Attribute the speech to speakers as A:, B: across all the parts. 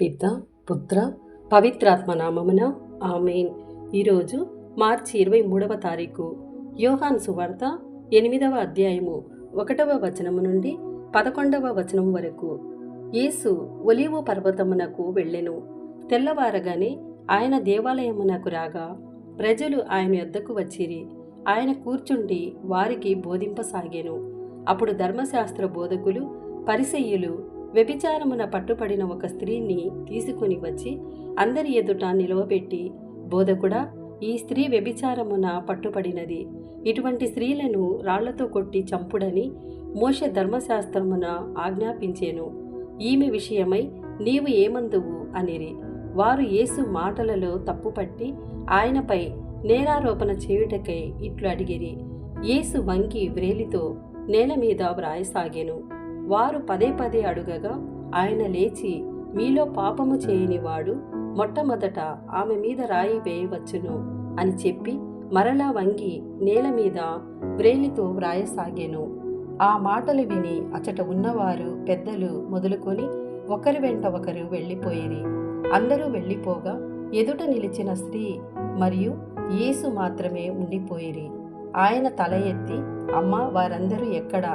A: పిత పుత్ర పవిత్రాత్మ నామమున ఆమేన్. ఈరోజు మార్చి 23వ తారీఖు. యోహాను సువార్త 8వ అధ్యాయము 1వ వచనము నుండి 11వ వచనం వరకు. యేసు ఒలీవ పర్వతమునకు వెళ్ళెను. తెల్లవారగానే ఆయన దేవాలయమునకు రాగా ప్రజలు ఆయన యొద్దకు వచ్చిరి. ఆయన కూర్చుండి వారికి బోధింపసాగెను. అప్పుడు ధర్మశాస్త్ర బోధకులు, పరిసయ్యులు వ్యభిచారమున పట్టుపడిన ఒక స్త్రీని తీసుకుని వచ్చి అందరి ఎదుట నిలవబెట్టి, బోధకుడా, ఈ స్త్రీ వ్యభిచారమున పట్టుపడినది. ఇటువంటి స్త్రీలను రాళ్లతో కొట్టి చంపుడని మోషే ధర్మశాస్త్రమున ఆజ్ఞాపించెను. ఈమె విషయమై నీవు ఏమందువు అనిరి. వారు యేసు మాటలలో తప్పుపట్టి ఆయనపై నేరారోపణ చేయుటకై ఇట్లు అడిగిరి. యేసు వంగి వ్రేలితో నేల మీద వ్రాయసాగెను. వారు పదే పదే అడుగగా ఆయన లేచి, మీలో పాపము చేయనివాడు మొట్టమొదట ఆమె మీద రాయి వేయవచ్చును అని చెప్పి మరలా వంగి నేల మీద వ్రేలితో వ్రాయసాగెను. ఆ మాటలు విని అచట ఉన్నవారు పెద్దలు మొదలుకొని ఒకరి వెంట ఒకరు వెళ్ళిపోయిరి. అందరూ వెళ్ళిపోగా ఎదుట నిలిచిన స్త్రీ మరియు యేసు మాత్రమే ఉండిపోయిరి. ఆయన తల ఎత్తి, అమ్మా, వారందరూ ఎక్కడా?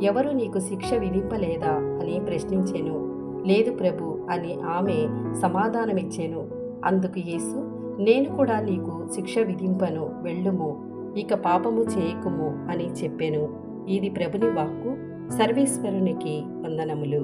A: ఎవరు నీకు శిక్ష విధింపలేదా అని ప్రశ్నించెను. లేదు ప్రభు అని ఆమె సమాధానమిచ్చెను. అందుకు యేసు, నేను కూడా నీకు శిక్ష విధింపను, వెళ్ళుము, ఇక పాపము చేయకుము అని చెప్పెను. ఇది ప్రభుని వాక్కు. సర్వేశ్వరునికి వందనములు.